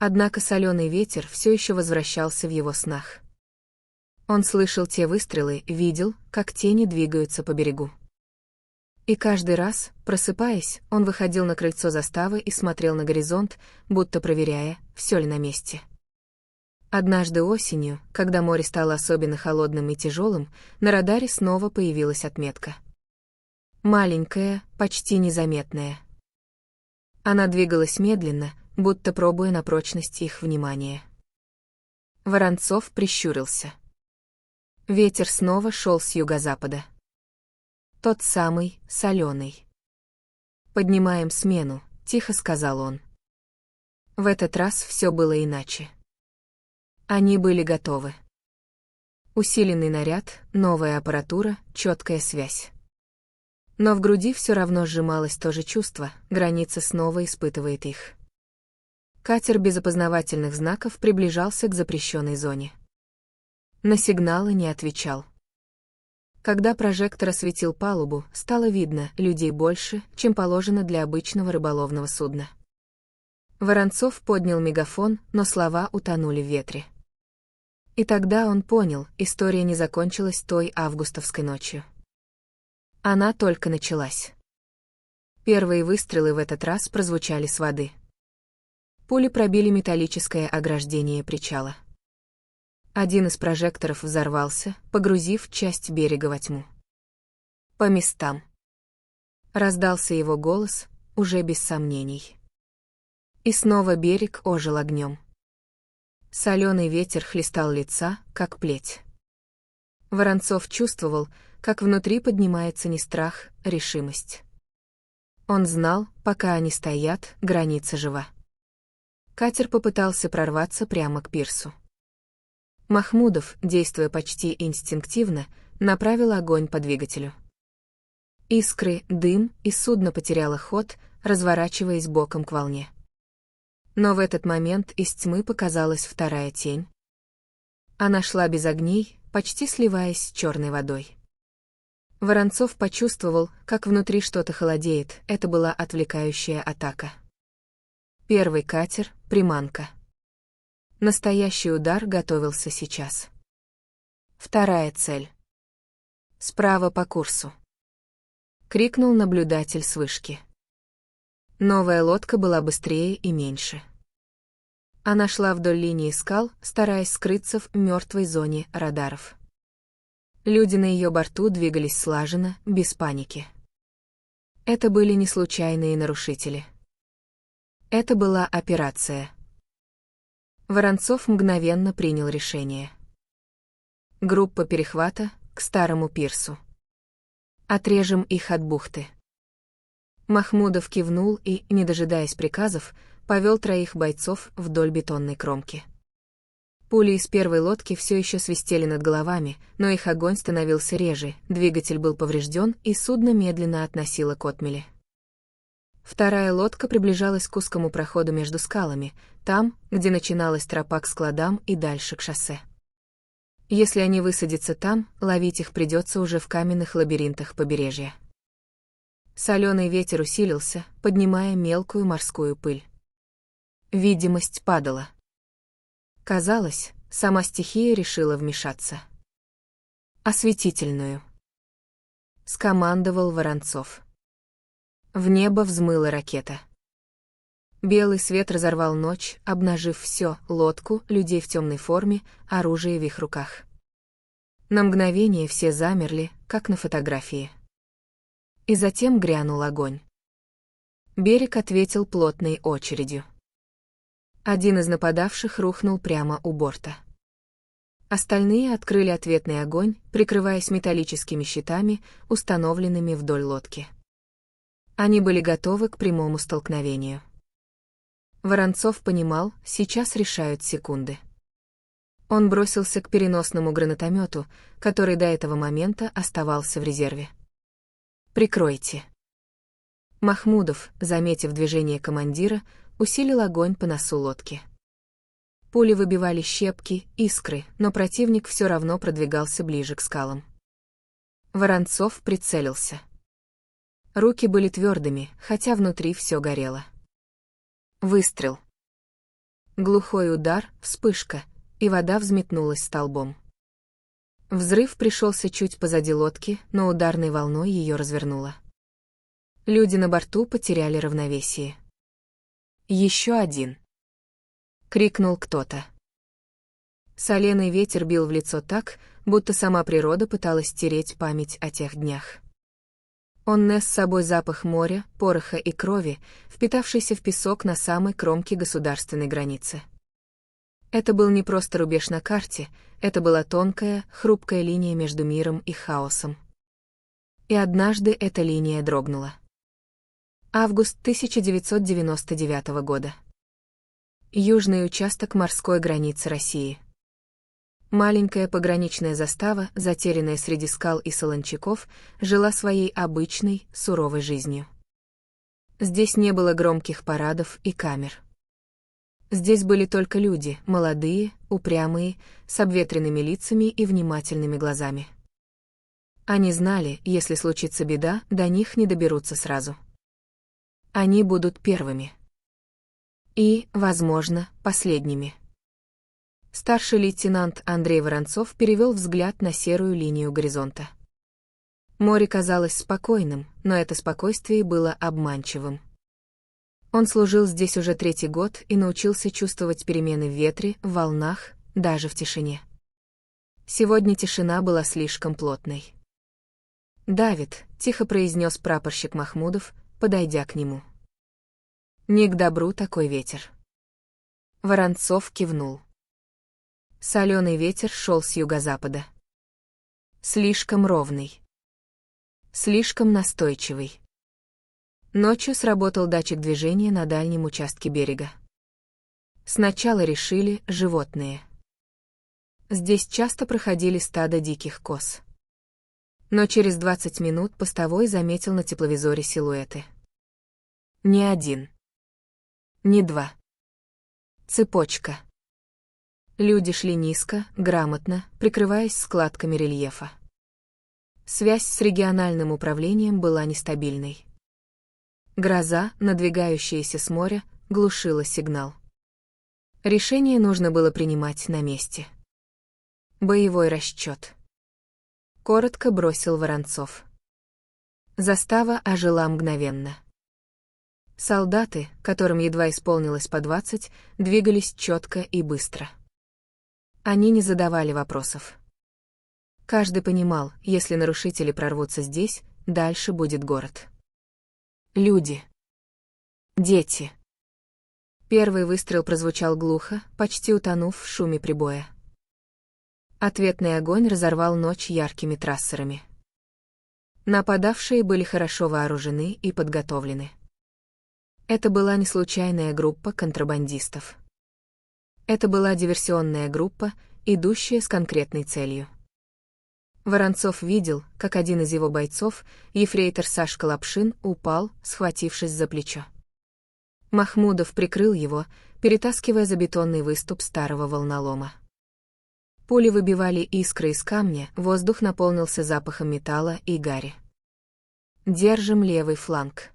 Однако соленый ветер все еще возвращался в его снах. Он слышал те выстрелы, видел, как тени двигаются по берегу. И каждый раз, просыпаясь, он выходил на крыльцо заставы и смотрел на горизонт, будто проверяя, все ли на месте. Однажды осенью, когда море стало особенно холодным и тяжелым, на радаре снова появилась отметка. Маленькая, почти незаметная. Она двигалась медленно, будто пробуя на прочность их внимания. Воронцов прищурился. Ветер снова шел с юго-запада. Тот самый, соленый. «Поднимаем смену», — тихо сказал он. В этот раз все было иначе. Они были готовы. Усиленный наряд, новая аппаратура, четкая связь. Но в груди все равно сжималось то же чувство, граница снова испытывает их. Катер без опознавательных знаков приближался к запрещенной зоне. На сигналы не отвечал. Когда прожектор осветил палубу, стало видно, людей больше, чем положено для обычного рыболовного судна. Воронцов поднял мегафон, но слова утонули в ветре. И тогда он понял, история не закончилась той августовской ночью. Она только началась. Первые выстрелы в этот раз прозвучали с воды. Пули пробили металлическое ограждение причала. Один из прожекторов взорвался, погрузив часть берега во тьму. «По местам!» Раздался его голос, уже без сомнений. И снова берег ожил огнем. Соленый ветер хлестал лица, как плеть. Воронцов чувствовал, как внутри поднимается не страх, а решимость. Он знал, пока они стоят, граница жива. Катер попытался прорваться прямо к пирсу. Махмудов, действуя почти инстинктивно, направил огонь по двигателю. Искры, дым, и судно потеряло ход, разворачиваясь боком к волне. Но в этот момент из тьмы показалась вторая тень. Она шла без огней, почти сливаясь с черной водой. Воронцов почувствовал, как внутри что-то холодеет, это была отвлекающая атака. Первый катер — приманка. Настоящий удар готовился сейчас. Вторая цель. Справа по курсу. Крикнул наблюдатель с вышки. Новая лодка была быстрее и меньше. Она шла вдоль линии скал, стараясь скрыться в мертвой зоне радаров. Люди на ее борту двигались слаженно, без паники. Это были не случайные нарушители. Это была операция. Воронцов мгновенно принял решение. Группа перехвата к старому пирсу. Отрежем их от бухты. Махмудов кивнул и, не дожидаясь приказов, повел 3 бойцов вдоль бетонной кромки. Пули из первой лодки все еще свистели над головами, но их огонь становился реже, двигатель был поврежден, и судно медленно относило к отмели. Вторая лодка приближалась к узкому проходу между скалами, там, где начиналась тропа к складам и дальше к шоссе. Если они высадятся там, ловить их придется уже в каменных лабиринтах побережья. Соленый ветер усилился, поднимая мелкую морскую пыль. Видимость падала. Казалось, сама стихия решила вмешаться. «Осветительную», — скомандовал Воронцов. В небо взмыла ракета. Белый свет разорвал ночь, обнажив все: лодку, людей в темной форме, оружие в их руках. На мгновение все замерли, как на фотографии. И затем грянул огонь. Берег ответил плотной очередью. Один из нападавших рухнул прямо у борта. Остальные открыли ответный огонь, прикрываясь металлическими щитами, установленными вдоль лодки. Они были готовы к прямому столкновению. Воронцов понимал, сейчас решают секунды. Он бросился к переносному гранатомету, который до этого момента оставался в резерве. «Прикройте». Махмудов, заметив движение командира, усилил огонь по носу лодки. Пули выбивали щепки, искры, но противник все равно продвигался ближе к скалам. Воронцов прицелился. Руки были твердыми, хотя внутри все горело. Выстрел. Глухой удар, вспышка, и вода взметнулась столбом. Взрыв пришелся чуть позади лодки, но ударной волной ее развернуло. Люди на борту потеряли равновесие. «Еще один!» — крикнул кто-то. Соленый ветер бил в лицо так, будто сама природа пыталась стереть память о тех днях. Он нес с собой запах моря, пороха и крови, впитавшийся в песок на самой кромке государственной границы. Это был не просто рубеж на карте, это была тонкая, хрупкая линия между миром и хаосом. И однажды эта линия дрогнула. Август 1999 года. Южный участок морской границы России. Маленькая пограничная застава, затерянная среди скал и солончаков, жила своей обычной, суровой жизнью. Здесь не было громких парадов и камер. Здесь были только люди, молодые, упрямые, с обветренными лицами и внимательными глазами. Они знали, если случится беда, до них не доберутся сразу. Они будут первыми. И, возможно, последними. Старший лейтенант Андрей Воронцов перевел взгляд на серую линию горизонта. Море казалось спокойным, но это спокойствие было обманчивым. Он служил здесь уже 3-й год и научился чувствовать перемены в ветре, в волнах, даже в тишине. Сегодня тишина была слишком плотной. «Давид», — тихо произнес прапорщик Махмудов, подойдя к нему. «Не к добру такой ветер». Воронцов кивнул. Соленый ветер шел с юго-запада. Слишком ровный. Слишком настойчивый. Ночью сработал датчик движения на дальнем участке берега. Сначала решили животные. Здесь часто проходили стадо диких коз. Но через 20 минут постовой заметил на тепловизоре силуэты. Не один. Не два. Цепочка. Люди шли низко, грамотно, прикрываясь складками рельефа. Связь с региональным управлением была нестабильной. Гроза, надвигающаяся с моря, глушила сигнал. Решение нужно было принимать на месте. Боевой расчет. Коротко бросил Воронцов. Застава ожила мгновенно. Солдаты, которым едва исполнилось по 20, двигались четко и быстро. Они не задавали вопросов. Каждый понимал, если нарушители прорвутся здесь, дальше будет город. Люди. Дети. Первый выстрел прозвучал глухо, почти утонув в шуме прибоя. Ответный огонь разорвал ночь яркими трассерами. Нападавшие были хорошо вооружены и подготовлены. Это была не случайная группа контрабандистов. Это была диверсионная группа, идущая с конкретной целью. Воронцов видел, как один из его бойцов, ефрейтор Сашка Лапшин, упал, схватившись за плечо. Махмудов прикрыл его, перетаскивая за бетонный выступ старого волнолома. Пули выбивали искры из камня, воздух наполнился запахом металла и гари. «Держим левый фланг!»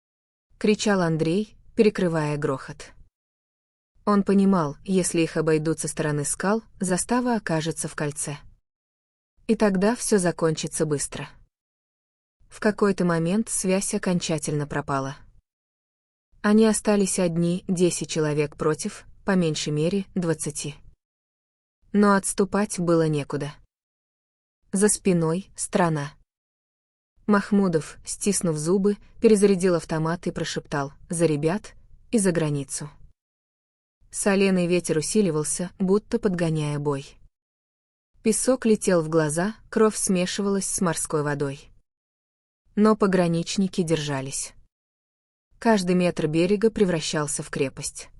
— кричал Андрей, перекрывая грохот. Он понимал, если их обойдут со стороны скал, застава окажется в кольце. И тогда все закончится быстро. В какой-то момент связь окончательно пропала. Они остались одни, 10 человек против, по меньшей мере, 20. Но отступать было некуда. За спиной — страна. Махмудов, стиснув зубы, перезарядил автомат и прошептал: «За ребят и за границу». Соленый ветер усиливался, будто подгоняя бой. Песок летел в глаза, кровь смешивалась с морской водой. Но пограничники держались. Каждый метр берега превращался в крепость.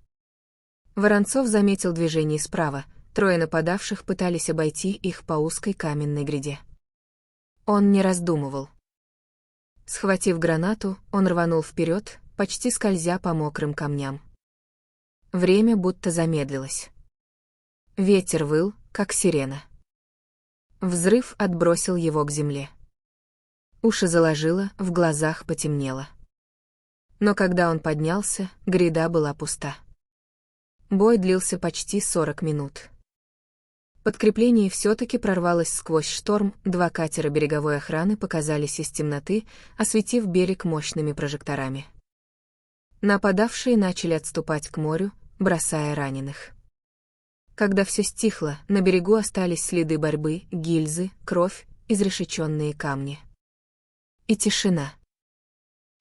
Воронцов заметил движение справа, 3 нападавших пытались обойти их по узкой каменной гряде. Он не раздумывал. Схватив гранату, он рванул вперед, почти скользя по мокрым камням. Время будто замедлилось. Ветер выл, как сирена. Взрыв отбросил его к земле. Уши заложило, в глазах потемнело. Но когда он поднялся, гряда была пуста. Бой длился почти 40 минут. Подкрепление все-таки прорвалось сквозь шторм, 2 катера береговой охраны показались из темноты, осветив берег мощными прожекторами. Нападавшие начали отступать к морю, бросая раненых. Когда все стихло, на берегу остались следы борьбы, гильзы, кровь, изрешеченные камни. И тишина.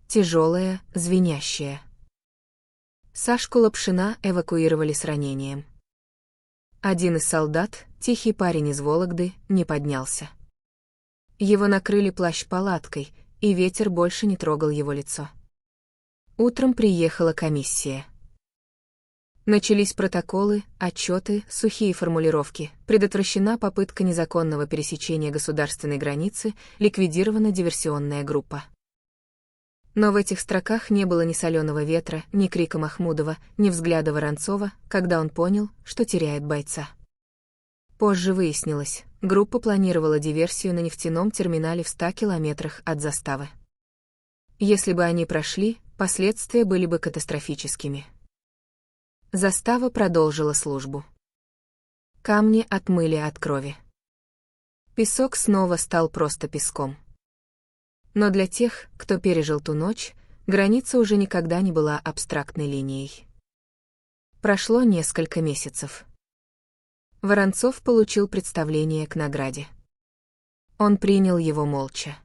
Тяжелая, звенящая. Сашку Лапшина эвакуировали с ранением. Один из солдат, тихий парень из Вологды, не поднялся. Его накрыли плащ-палаткой, и ветер больше не трогал его лицо. Утром приехала комиссия. Начались протоколы, отчеты, сухие формулировки, предотвращена попытка незаконного пересечения государственной границы, ликвидирована диверсионная группа. Но в этих строках не было ни соленого ветра, ни крика Махмудова, ни взгляда Воронцова, когда он понял, что теряет бойца. Позже выяснилось, группа планировала диверсию на нефтяном терминале в 100 километрах от заставы. Если бы они прошли, последствия были бы катастрофическими. Застава продолжила службу. Камни отмыли от крови. Песок снова стал просто песком. Но для тех, кто пережил ту ночь, граница уже никогда не была абстрактной линией. Прошло несколько месяцев. Воронцов получил представление к награде. Он принял его молча.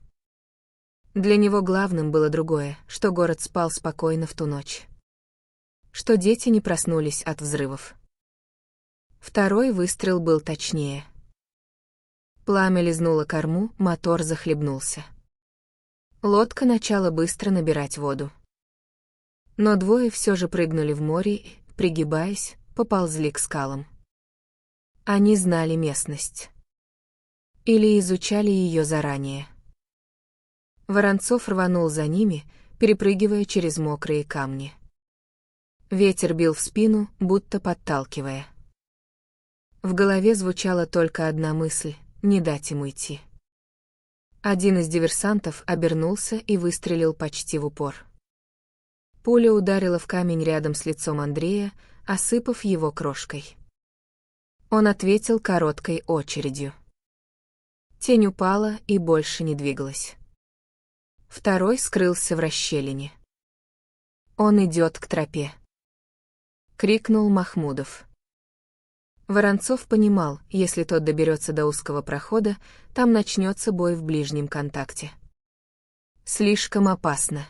Для него главным было другое, что город спал спокойно в ту ночь. Что дети не проснулись от взрывов. Второй выстрел был точнее. Пламя лизнуло корму, мотор захлебнулся. Лодка начала быстро набирать воду. Но двое все же прыгнули в море и, пригибаясь, поползли к скалам. Они знали местность. Или изучали ее заранее. Воронцов рванул за ними, перепрыгивая через мокрые камни. Ветер бил в спину, будто подталкивая. В голове звучала только одна мысль — не дать им уйти. Один из диверсантов обернулся и выстрелил почти в упор. Пуля ударила в камень рядом с лицом Андрея, осыпав его крошкой. Он ответил короткой очередью. Тень упала и больше не двигалась. Второй скрылся в расщелине. «Он идет к тропе!» — крикнул Махмудов. Воронцов понимал, если тот доберется до узкого прохода, там начнется бой в ближнем контакте. Слишком опасно.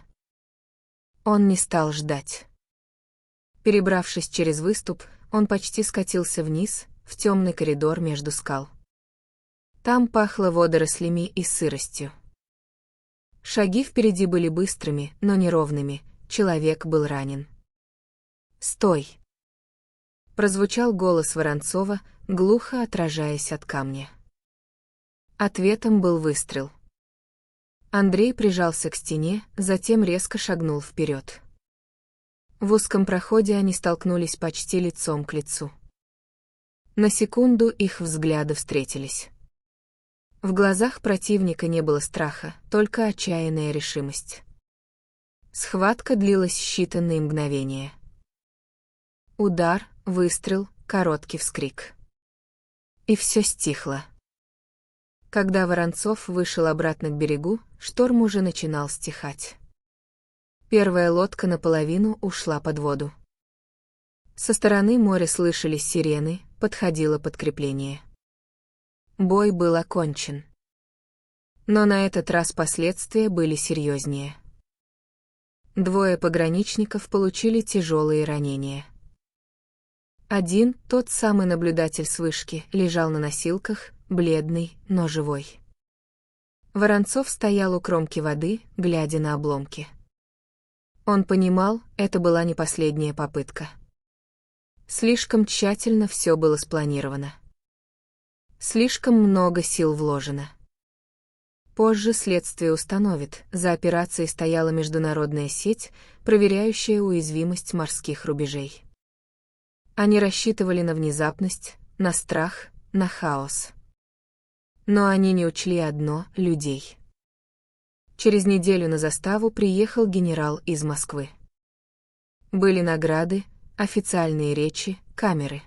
Он не стал ждать. Перебравшись через выступ, он почти скатился вниз, в темный коридор между скал. Там пахло водорослями и сыростью. Шаги впереди были быстрыми, но неровными, человек был ранен. «Стой!» Прозвучал голос Воронцова, глухо отражаясь от камня. Ответом был выстрел. Андрей прижался к стене, затем резко шагнул вперед. В узком проходе они столкнулись почти лицом к лицу. На секунду их взгляды встретились. В глазах противника не было страха, только отчаянная решимость. Схватка длилась считанные мгновения. Удар, выстрел, короткий вскрик. И все стихло. Когда Воронцов вышел обратно к берегу, шторм уже начинал стихать. Первая лодка наполовину ушла под воду. Со стороны моря слышались сирены, подходило подкрепление. Бой был окончен. Но на этот раз последствия были серьезнее. Двое пограничников получили тяжелые ранения. Один, тот самый наблюдатель с вышки, лежал на носилках, бледный, но живой. Воронцов стоял у кромки воды, глядя на обломки. Он понимал, это была не последняя попытка. Слишком тщательно все было спланировано. Слишком много сил вложено. Позже следствие установит, за операцией стояла международная сеть, проверяющая уязвимость морских рубежей. Они рассчитывали на внезапность, на страх, на хаос. Но они не учли одно — людей. Через неделю на заставу приехал генерал из Москвы. Были награды, официальные речи, камеры.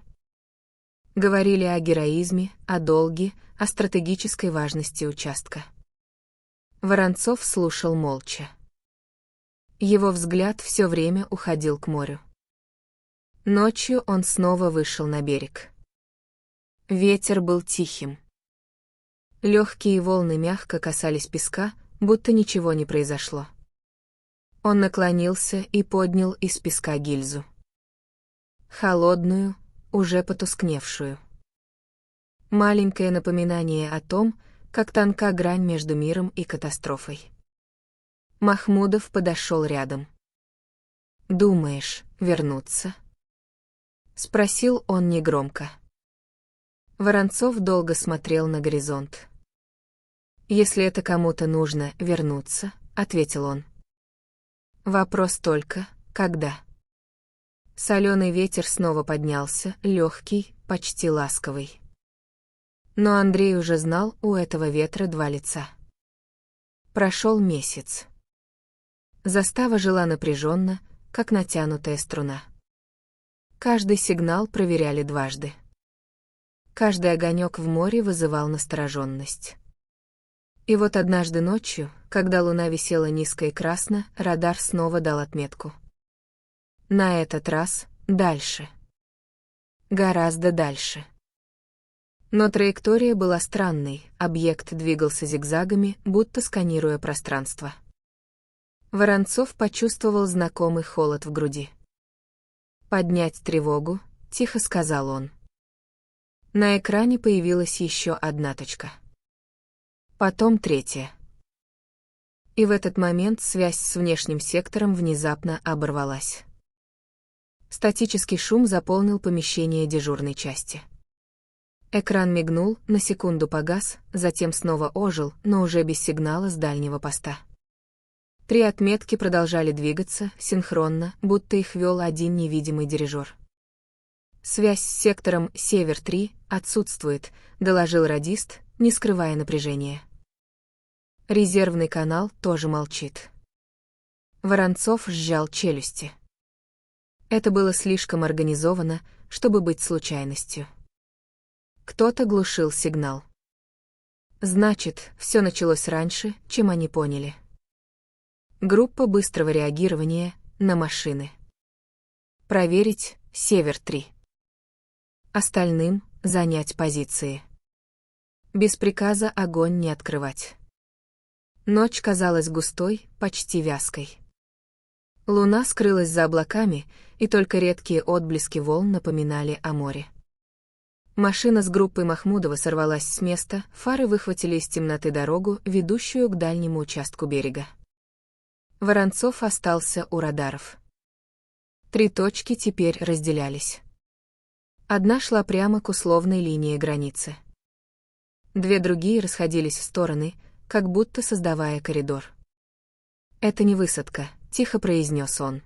Говорили о героизме, о долге, о стратегической важности участка. Воронцов слушал молча. Его взгляд все время уходил к морю. Ночью он снова вышел на берег. Ветер был тихим. Легкие волны мягко касались песка, будто ничего не произошло. Он наклонился и поднял из песка гильзу. Холодную, уже потускневшую. Маленькое напоминание о том, как тонка грань между миром и катастрофой. Махмудов подошел рядом. «Думаешь, вернуться?» — спросил он негромко. Воронцов долго смотрел на горизонт. «Если это кому-то нужно вернуться», — ответил он. «Вопрос только, когда?» Соленый ветер снова поднялся, легкий, почти ласковый. Но Андрей уже знал у этого ветра два лица. Прошел месяц. Застава жила напряженно, как натянутая струна. Каждый сигнал проверяли дважды. Каждый огонек в море вызывал настороженность. И вот однажды ночью, когда луна висела низко и красно, радар снова дал отметку. На этот раз дальше. Гораздо дальше. Но траектория была странной, объект двигался зигзагами, будто сканируя пространство. Воронцов почувствовал знакомый холод в груди. «Поднять тревогу», — тихо сказал он. На экране появилась еще одна точка. Потом третья. И в этот момент связь с внешним сектором внезапно оборвалась. Статический шум заполнил помещение дежурной части. Экран мигнул, на секунду погас, затем снова ожил, но уже без сигнала с дальнего поста. 3 отметки продолжали двигаться, синхронно, будто их вел один невидимый дирижер. «Связь с сектором Север-3 отсутствует», — доложил радист, не скрывая напряжения. Резервный канал тоже молчит. Воронцов сжал челюсти. Это было слишком организовано, чтобы быть случайностью. Кто-то глушил сигнал. Значит, все началось раньше, чем они поняли. Группа быстрого реагирования на машины. Проверить Север-3. Остальным занять позиции. Без приказа огонь не открывать. Ночь казалась густой, почти вязкой. Луна скрылась за облаками, и только редкие отблески волн напоминали о море. Машина с группой Махмудова сорвалась с места, фары выхватили из темноты дорогу, ведущую к дальнему участку берега. Воронцов остался у радаров. 3 точки теперь разделялись. Одна шла прямо к условной линии границы. 2 другие расходились в стороны, как будто создавая коридор. «Это не высадка», — тихо произнес он.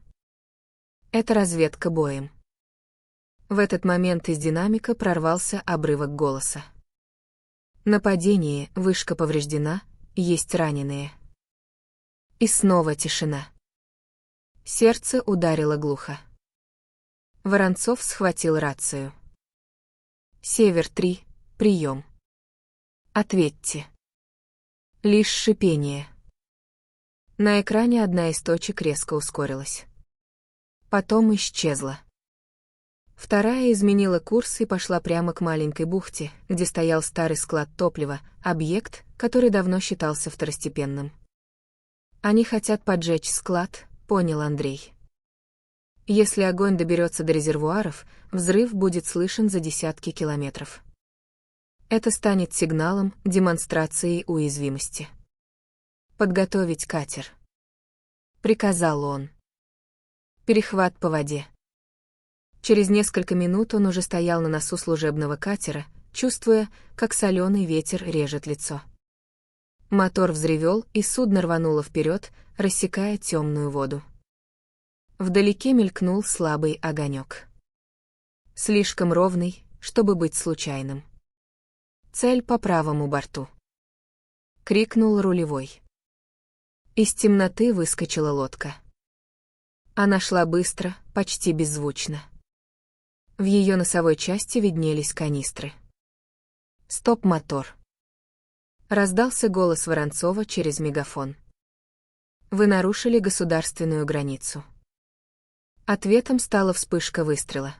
«Это разведка боем». В этот момент из динамика прорвался обрывок голоса. «Нападение, вышка повреждена, есть раненые». И снова тишина. Сердце ударило глухо. Воронцов схватил рацию. «Север-3, прием. Ответьте». Лишь шипение. На экране одна из точек резко ускорилась. Потом исчезла. Вторая изменила курс и пошла прямо к маленькой бухте, где стоял старый склад топлива, объект, который давно считался второстепенным. «Они хотят поджечь склад», — понял Андрей. «Если огонь доберется до резервуаров, взрыв будет слышен за десятки километров. Это станет сигналом, демонстрацией уязвимости. Подготовить катер», — приказал он. Перехват по воде. Через несколько минут он уже стоял на носу служебного катера, чувствуя, как соленый ветер режет лицо. Мотор взревел, и судно рвануло вперед, рассекая темную воду. Вдалеке мелькнул слабый огонек. Слишком ровный, чтобы быть случайным. Цель по правому борту. Крикнул рулевой. Из темноты выскочила лодка. Она шла быстро, почти беззвучно. В ее носовой части виднелись канистры. «Стоп, мотор!» Раздался голос Воронцова через мегафон. «Вы нарушили государственную границу». Ответом стала вспышка выстрела.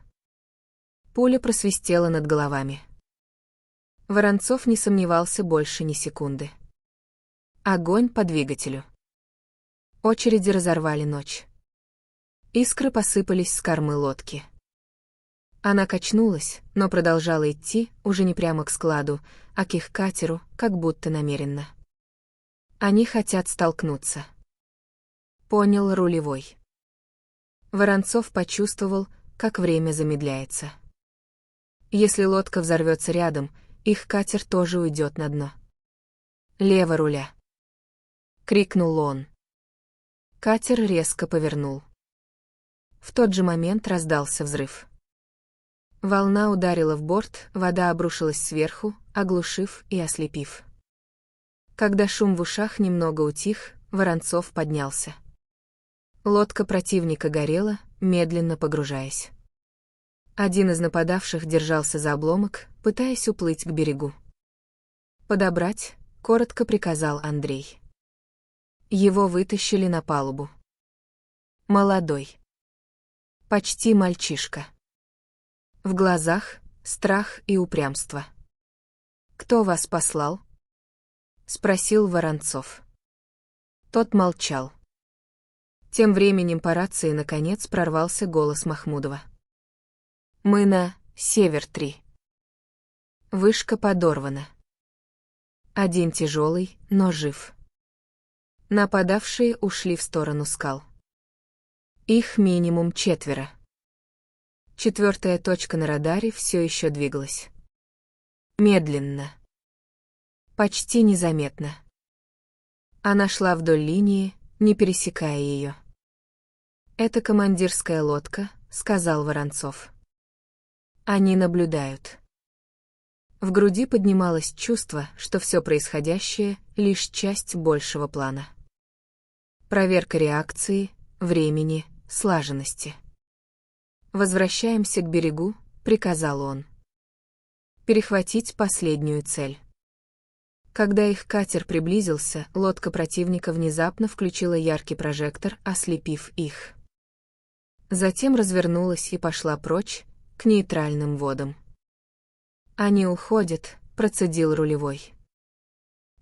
Пуля просвистела над головами. Воронцов не сомневался больше ни секунды. Огонь по двигателю. Очереди разорвали ночь. Искры посыпались с кормы лодки. Она качнулась, но продолжала идти, уже не прямо к складу, а к их катеру, как будто намеренно. Они хотят столкнуться. Понял рулевой. Воронцов почувствовал, как время замедляется. Если лодка взорвется рядом, их катер тоже уйдет на дно. «Лево руля!» — крикнул он. Катер резко повернул. В тот же момент раздался взрыв. Волна ударила в борт, вода обрушилась сверху, оглушив и ослепив. Когда шум в ушах немного утих, Воронцов поднялся. Лодка противника горела, медленно погружаясь. Один из нападавших держался за обломок, пытаясь уплыть к берегу. «Подобрать», — коротко приказал Андрей. Его вытащили на палубу. Молодой. Почти мальчишка. В глазах страх и упрямство. «Кто вас послал?» — спросил Воронцов. Тот молчал. Тем временем по рации наконец прорвался голос Махмудова. «Мы на Север-3. Вышка подорвана. Один тяжелый, но жив. Нападавшие ушли в сторону скал. Их минимум 4. 4-я точка на радаре все еще двигалась. Медленно. Почти незаметно. Она шла вдоль линии, не пересекая ее. «Это командирская лодка», — сказал Воронцов. «Они наблюдают». В груди поднималось чувство, что все происходящее — лишь часть большего плана. Проверка реакции, времени, слаженности. «Возвращаемся к берегу», — приказал он. «Перехватить последнюю цель». Когда их катер приблизился, лодка противника внезапно включила яркий прожектор, ослепив их. Затем развернулась и пошла прочь, к нейтральным водам. «Они уходят», — процедил рулевой.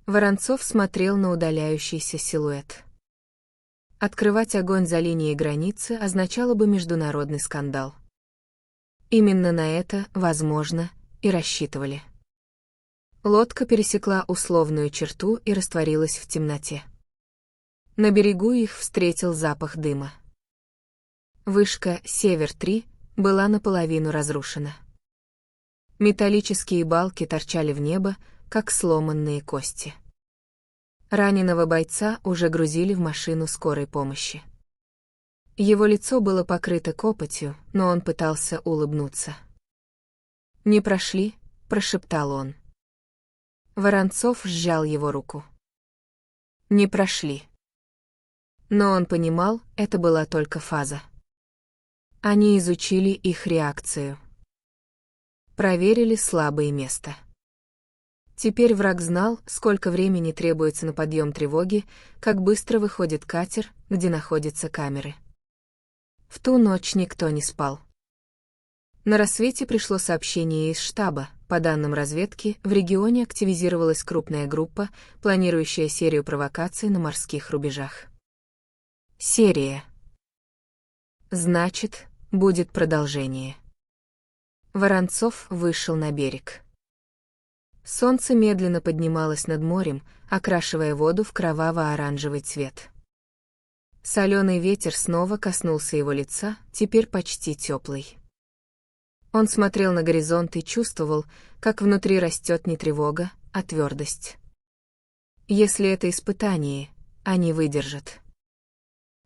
Воронцов смотрел на удаляющийся силуэт. Открывать огонь за линией границы означало бы международный скандал. Именно на это, возможно, и рассчитывали. Лодка пересекла условную черту и растворилась в темноте. На берегу их встретил запах дыма. Вышка «Север-3» была наполовину разрушена. Металлические балки торчали в небо, как сломанные кости. Раненого бойца уже грузили в машину скорой помощи. Его лицо было покрыто копотью, но он пытался улыбнуться. «Не прошли», — прошептал он. Воронцов сжал его руку. Не прошли. Но он понимал, это была только фаза. Они изучили их реакцию. Проверили слабые места. Теперь враг знал, сколько времени требуется на подъем тревоги, как быстро выходит катер, где находятся камеры. В ту ночь никто не спал. На рассвете пришло сообщение из штаба. По данным разведки, в регионе активизировалась крупная группа, планирующая серию провокаций на морских рубежах. Серия. Значит, будет продолжение. Воронцов вышел на берег. Солнце медленно поднималось над морем, окрашивая воду в кроваво-оранжевый цвет. Соленый ветер снова коснулся его лица, теперь почти теплый. Он смотрел на горизонт и чувствовал, как внутри растет не тревога, а твердость. Если это испытание, они выдержат.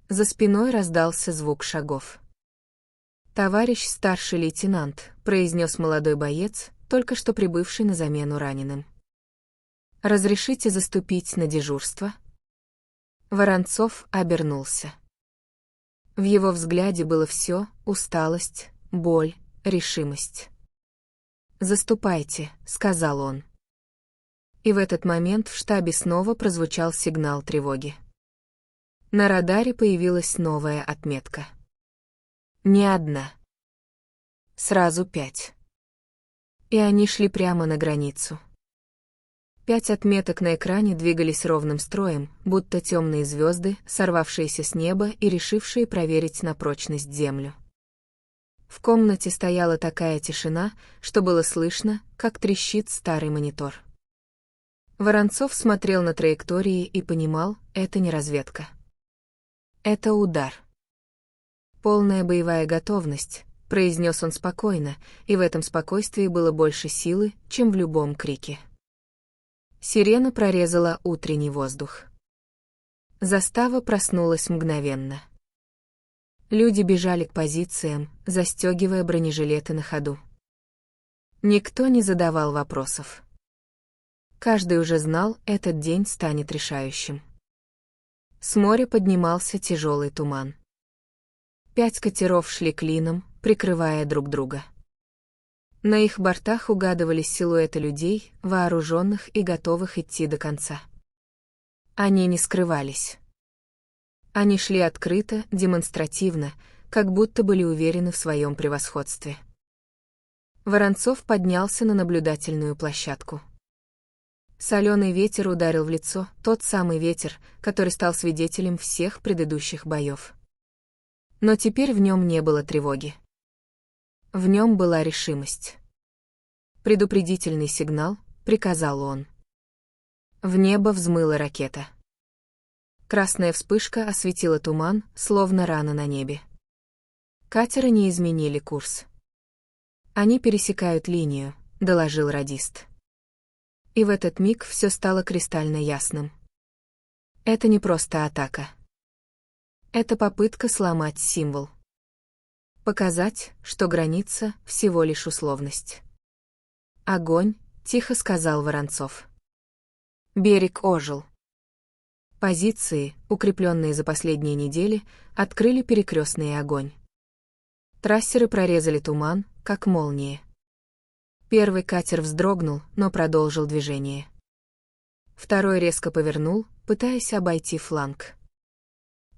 За спиной раздался звук шагов. «Товарищ старший лейтенант», — произнес молодой боец, только что прибывший на замену раненым. «Разрешите заступить на дежурство?» Воронцов обернулся. В его взгляде было все: усталость, боль, решимость. «Заступайте», — сказал он. И в этот момент в штабе снова прозвучал сигнал тревоги. На радаре появилась новая отметка. Не одна. Сразу 5. И они шли прямо на границу. 5 отметок на экране двигались ровным строем, будто темные звезды, сорвавшиеся с неба и решившие проверить на прочность землю. В комнате стояла такая тишина, что было слышно, как трещит старый монитор. Воронцов смотрел на траектории и понимал, это не разведка. Это удар. «Полная боевая готовность», — произнес он спокойно, и в этом спокойствии было больше силы, чем в любом крике. Сирена прорезала утренний воздух. Застава проснулась мгновенно. Люди бежали к позициям, застегивая бронежилеты на ходу. Никто не задавал вопросов. Каждый уже знал, этот день станет решающим. С моря поднимался тяжелый туман. 5 катеров шли клином, прикрывая друг друга. На их бортах угадывались силуэты людей, вооруженных и готовых идти до конца. Они не скрывались. Они шли открыто, демонстративно, как будто были уверены в своем превосходстве. Воронцов поднялся на наблюдательную площадку. Соленый ветер ударил в лицо, тот самый ветер, который стал свидетелем всех предыдущих боев. Но теперь в нем не было тревоги. В нем была решимость. «Предупредительный сигнал», — приказал он. В небо взмыла ракета. Красная вспышка осветила туман, словно рана на небе. Катеры не изменили курс. «Они пересекают линию», — доложил радист. И в этот миг все стало кристально ясным. Это не просто атака. Это попытка сломать символ. Показать, что граница — всего лишь условность. «Огонь», — тихо сказал Воронцов. Берег ожил. Позиции, укрепленные за последние недели, открыли перекрестный огонь. Трассеры прорезали туман, как молнии. Первый катер вздрогнул, но продолжил движение. Второй резко повернул, пытаясь обойти фланг.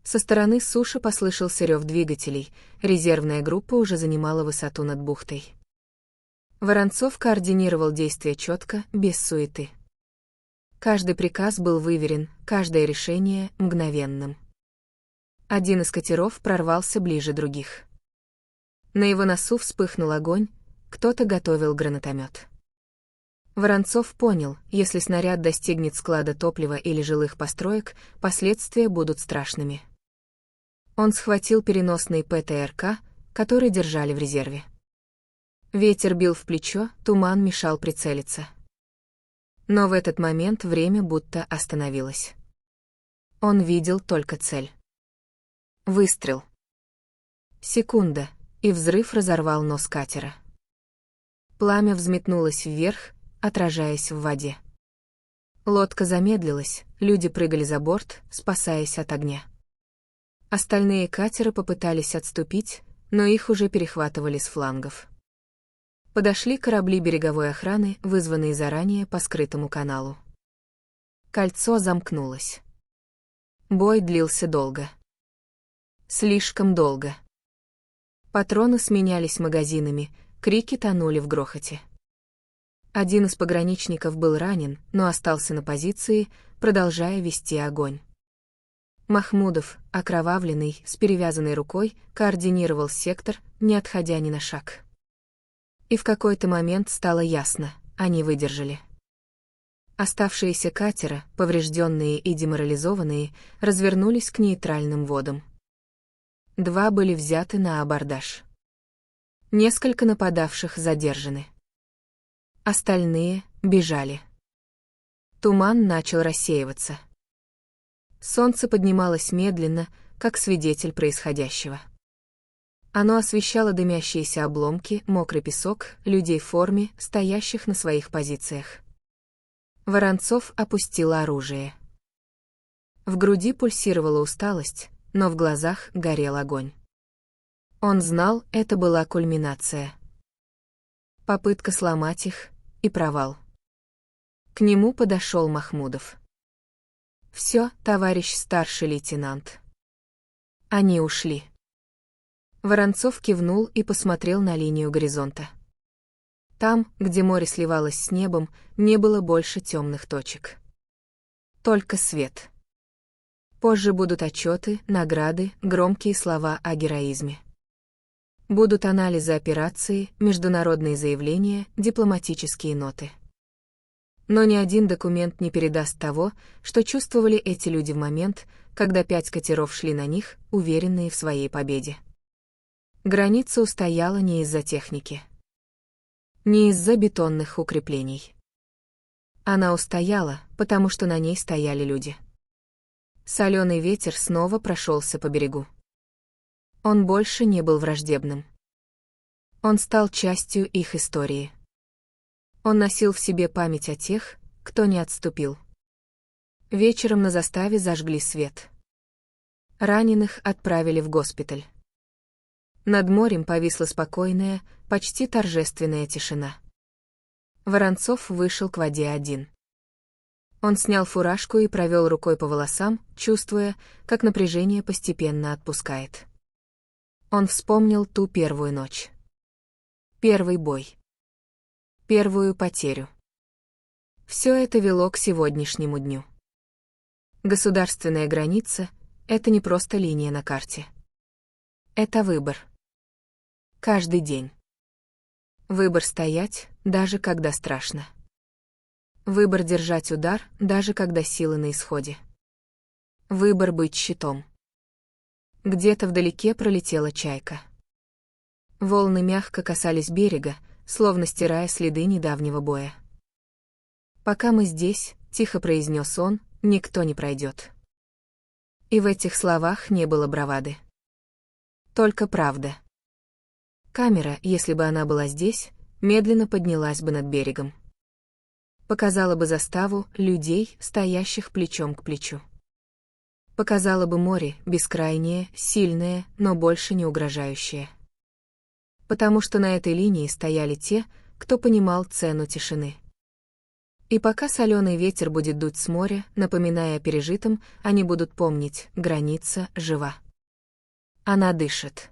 Со стороны суши послышался рев двигателей, резервная группа уже занимала высоту над бухтой. Воронцов координировал действия четко, без суеты. Каждый приказ был выверен, каждое решение — мгновенным. Один из катеров прорвался ближе других. На его носу вспыхнул огонь, кто-то готовил гранатомет. Воронцов понял, если снаряд достигнет склада топлива или жилых построек, последствия будут страшными. Он схватил переносный ПТРК, который держали в резерве. Ветер бил в плечо, туман мешал прицелиться. Но в этот момент время будто остановилось. Он видел только цель. Выстрел. Секунда, и взрыв разорвал нос катера. Пламя взметнулось вверх, отражаясь в воде. Лодка замедлилась, люди прыгали за борт, спасаясь от огня. Остальные катеры попытались отступить, но их уже перехватывали с флангов. Подошли корабли береговой охраны, вызванные заранее по скрытому каналу. Кольцо замкнулось. Бой длился долго. Слишком долго. Патроны сменялись магазинами, крики тонули в грохоте. Один из пограничников был ранен, но остался на позиции, продолжая вести огонь. Махмудов, окровавленный, с перевязанной рукой, координировал сектор, не отходя ни на шаг. И в какой-то момент стало ясно, они выдержали. Оставшиеся катера, поврежденные и деморализованные, развернулись к нейтральным водам. 2 были взяты на абордаж. Несколько нападавших задержаны. Остальные бежали. Туман начал рассеиваться. Солнце поднималось медленно, как свидетель происходящего. Оно освещало дымящиеся обломки, мокрый песок, людей в форме, стоящих на своих позициях. Воронцов опустил оружие. В груди пульсировала усталость, но в глазах горел огонь. Он знал, это была кульминация. Попытка сломать их и провал. К нему подошел Махмудов. «Все, товарищ старший лейтенант». Они ушли. Воронцов кивнул и посмотрел на линию горизонта. Там, где море сливалось с небом, не было больше темных точек. Только свет. Позже будут отчеты, награды, громкие слова о героизме. Будут анализы операции, международные заявления, дипломатические ноты. Но ни один документ не передаст того, что чувствовали эти люди в момент, когда 5 катеров шли на них, уверенные в своей победе. Граница устояла не из-за техники. Не из-за бетонных укреплений. Она устояла, потому что на ней стояли люди. Соленый ветер снова прошелся по берегу. Он больше не был враждебным. Он стал частью их истории. Он носил в себе память о тех, кто не отступил. Вечером на заставе зажгли свет. Раненых отправили в госпиталь. Над морем повисла спокойная, почти торжественная тишина. Воронцов вышел к воде один. Он снял фуражку и провел рукой по волосам, чувствуя, как напряжение постепенно отпускает. Он вспомнил ту первую ночь. Первый бой. Первую потерю. Все это вело к сегодняшнему дню. Государственная граница — это не просто линия на карте. Это выбор. Каждый день. Выбор стоять, даже когда страшно. Выбор держать удар, даже когда силы на исходе. Выбор быть щитом. Где-то вдалеке пролетела чайка. Волны мягко касались берега, словно стирая следы недавнего боя. «Пока мы здесь», — тихо произнес он, — «никто не пройдет». И в этих словах не было бравады. Только правда. Камера, если бы она была здесь, медленно поднялась бы над берегом. Показала бы заставу людей, стоящих плечом к плечу. Показала бы море, бескрайнее, сильное, но больше не угрожающее. Потому что на этой линии стояли те, кто понимал цену тишины. И пока соленый ветер будет дуть с моря, напоминая о пережитом, они будут помнить: граница жива. Она дышит.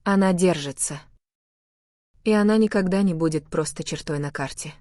Она держится. И она никогда не будет просто чертой на карте.